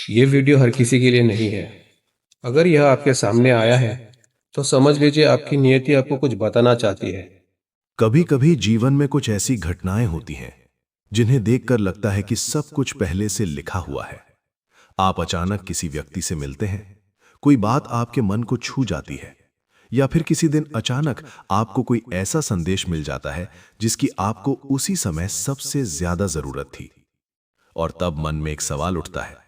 ये वीडियो हर किसी के लिए नहीं है। अगर यह आपके सामने आया है तो समझ लीजिए आपकी नियति आपको कुछ बताना चाहती है। कभी कभी जीवन में कुछ ऐसी घटनाएं होती हैं जिन्हें देखकर लगता है कि सब कुछ पहले से लिखा हुआ है। आप अचानक किसी व्यक्ति से मिलते हैं, कोई बात आपके मन को छू जाती है, या फिर किसी दिन अचानक आपको कोई ऐसा संदेश मिल जाता है जिसकी आपको उसी समय सबसे ज्यादा जरूरत थी। और तब मन में एक सवाल उठता है,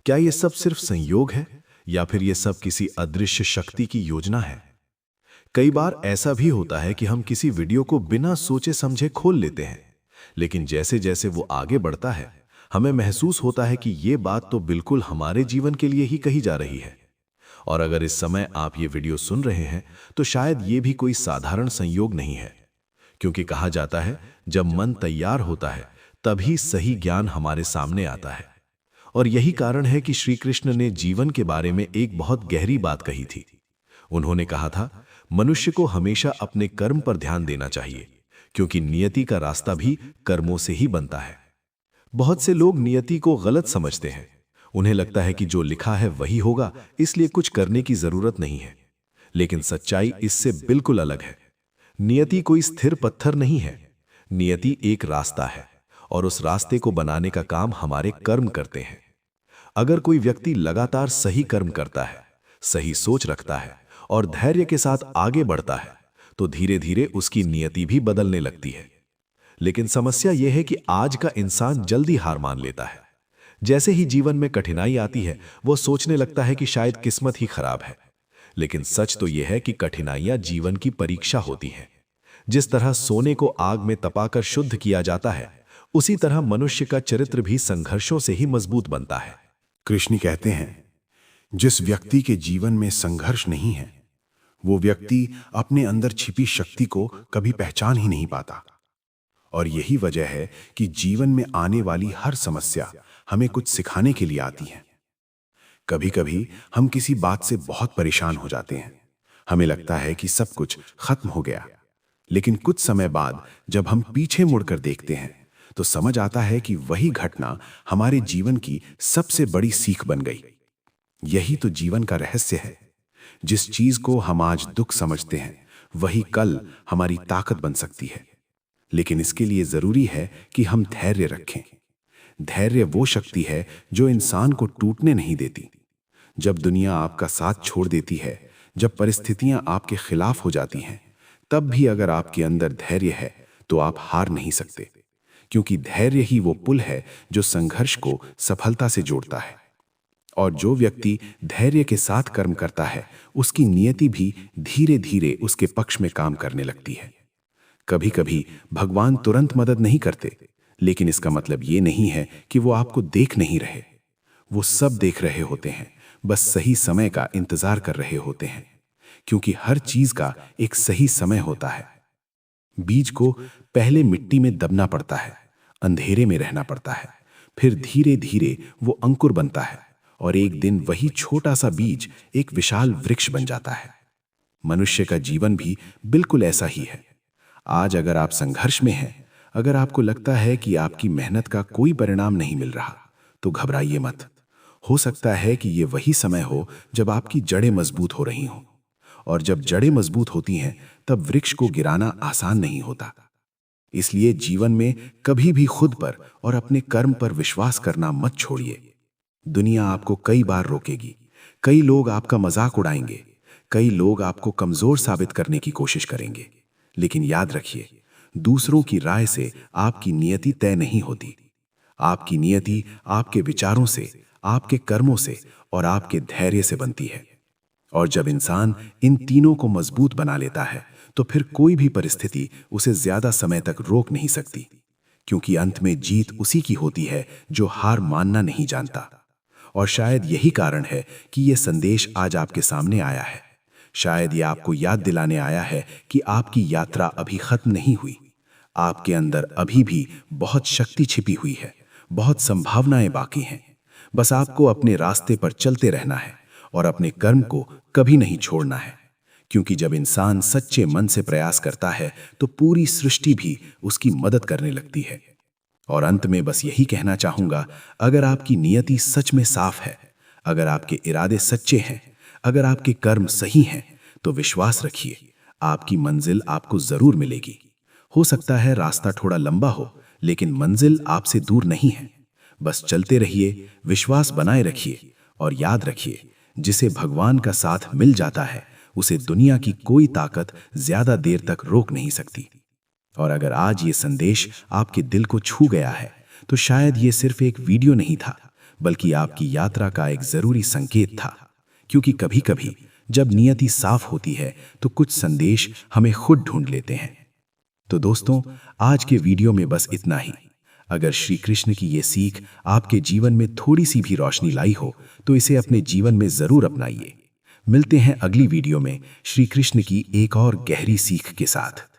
क्या यह सब सिर्फ संयोग है या फिर यह सब किसी अदृश्य शक्ति की योजना है? कई बार ऐसा भी होता है कि हम किसी वीडियो को बिना सोचे समझे खोल लेते हैं, लेकिन जैसे जैसे वो आगे बढ़ता है हमें महसूस होता है कि ये बात तो बिल्कुल हमारे जीवन के लिए ही कही जा रही है। और अगर इस समय आप ये वीडियो सुन रहे हैं तो शायद ये भी कोई साधारण संयोग नहीं है, क्योंकि कहा जाता है जब मन तैयार होता है तभी सही ज्ञान हमारे सामने आता है। और यही कारण है कि श्री कृष्ण ने जीवन के बारे में एक बहुत गहरी बात कही थी। उन्होंने कहा था, मनुष्य को हमेशा अपने कर्म पर ध्यान देना चाहिए, क्योंकि नियति का रास्ता भी कर्मों से ही बनता है। बहुत से लोग नियति को गलत समझते हैं। उन्हें लगता है कि जो लिखा है वही होगा, इसलिए कुछ करने की जरूरत नहीं है। लेकिन सच्चाई इससे बिल्कुल अलग है। नियति कोई स्थिर पत्थर नहीं है। नियति एक रास्ता है, और उस रास्ते को बनाने का काम हमारे कर्म करते हैं। अगर कोई व्यक्ति लगातार सही कर्म करता है, सही सोच रखता है और धैर्य के साथ आगे बढ़ता है, तो धीरे धीरे उसकी नियति भी बदलने लगती है। लेकिन समस्या यह है कि आज का इंसान जल्दी हार मान लेता है। जैसे ही जीवन में कठिनाई आती है वो सोचने लगता है कि शायद किस्मत ही खराब है। लेकिन सच तो यह है कि कठिनाइयां जीवन की परीक्षा होती हैं। जिस तरह सोने को आग में तपाकर शुद्ध किया जाता है, उसी तरह मनुष्य का चरित्र भी संघर्षों से ही मजबूत बनता है। कृष्ण कहते हैं, जिस व्यक्ति के जीवन में संघर्ष नहीं है वो व्यक्ति अपने अंदर छिपी शक्ति को कभी पहचान ही नहीं पाता। और यही वजह है कि जीवन में आने वाली हर समस्या हमें कुछ सिखाने के लिए आती है। कभी कभी हम किसी बात से बहुत परेशान हो जाते हैं। हमें लगता है कि सब कुछ खत्म हो गया। लेकिन कुछ समय बाद जब हम पीछे मुड़कर देखते हैं तो समझ आता है कि वही घटना हमारे जीवन की सबसे बड़ी सीख बन गई। यही तो जीवन का रहस्य है। जिस चीज को हम आज दुख समझते हैं वही कल हमारी ताकत बन सकती है। लेकिन इसके लिए जरूरी है कि हम धैर्य रखें। धैर्य वो शक्ति है जो इंसान को टूटने नहीं देती। जब दुनिया आपका साथ छोड़ देती है, जब परिस्थितियां आपके खिलाफ हो जाती हैं, तब भी अगर आपके अंदर धैर्य है तो आप हार नहीं सकते, क्योंकि धैर्य ही वो पुल है जो संघर्ष को सफलता से जोड़ता है। और जो व्यक्ति धैर्य के साथ कर्म करता है उसकी नियति भी धीरे धीरे उसके पक्ष में काम करने लगती है। कभी कभी भगवान तुरंत मदद नहीं करते, लेकिन इसका मतलब ये नहीं है कि वो आपको देख नहीं रहे। वो सब देख रहे होते हैं, बस सही समय का इंतजार कर रहे होते हैं, क्योंकि हर चीज का एक सही समय होता है। बीज को पहले मिट्टी में दबना पड़ता है, अंधेरे में रहना पड़ता है, फिर धीरे धीरे वो अंकुर बनता है और एक दिन वही छोटा सा बीज एक विशाल वृक्ष बन जाता है। मनुष्य का जीवन भी बिल्कुल ऐसा ही है। आज अगर आप संघर्ष में हैं, अगर आपको लगता है कि आपकी मेहनत का कोई परिणाम नहीं मिल रहा, तो घबराइए मत। हो सकता है कि ये वही समय हो जब आपकी जड़ें मजबूत हो रही हों। और जब जड़ें मजबूत होती हैं तब वृक्ष को गिराना आसान नहीं होता। इसलिए जीवन में कभी भी खुद पर और अपने कर्म पर विश्वास करना मत छोड़िए। दुनिया आपको कई बार रोकेगी, कई लोग आपका मजाक उड़ाएंगे, कई लोग आपको कमजोर साबित करने की कोशिश करेंगे। लेकिन याद रखिए, दूसरों की राय से आपकी नियति तय नहीं होती। आपकी नियति आपके विचारों से, आपके कर्मों से और आपके धैर्य से बनती है। और जब इंसान इन तीनों को मजबूत बना लेता है तो फिर कोई भी परिस्थिति उसे ज्यादा समय तक रोक नहीं सकती, क्योंकि अंत में जीत उसी की होती है जो हार मानना नहीं जानता। और शायद यही कारण है कि यह संदेश आज आपके सामने आया है। शायद ये आपको याद दिलाने आया है कि आपकी यात्रा अभी खत्म नहीं हुई। आपके अंदर अभी भी बहुत शक्ति छिपी हुई है, बहुत संभावनाएं बाकी हैं। बस आपको अपने रास्ते पर चलते रहना है और अपने कर्म को कभी नहीं छोड़ना है, क्योंकि जब इंसान सच्चे मन से प्रयास करता है तो पूरी सृष्टि भी उसकी मदद करने लगती है। और अंत में बस यही कहना चाहूंगा, अगर आपकी नियति सच में साफ है अगर आपके इरादे सच्चे हैं, अगर आपके कर्म सही हैं, तो विश्वास रखिए, आपकी मंजिल आपको जरूर मिलेगी। हो सकता है रास्ता थोड़ा लंबा हो, लेकिन मंजिल आपसे दूर नहीं है। बस चलते रहिए, विश्वास बनाए रखिए और याद रखिए, जिसे भगवान का साथ मिल जाता है उसे दुनिया की कोई ताकत ज्यादा देर तक रोक नहीं सकती। और अगर आज ये संदेश आपके दिल को छू गया है, तो शायद ये सिर्फ एक वीडियो नहीं था, बल्कि आपकी यात्रा का एक जरूरी संकेत था। क्योंकि कभी कभी जब नियति साफ होती है तो कुछ संदेश हमें खुद ढूंढ लेते हैं। तो दोस्तों, आज के वीडियो में बस इतना ही। अगर श्री कृष्ण की ये सीख आपके जीवन में थोड़ी सी भी रोशनी लाई हो, तो इसे अपने जीवन में जरूर अपनाइए। मिलते हैं अगली वीडियो में श्री कृष्ण की एक और गहरी सीख के साथ।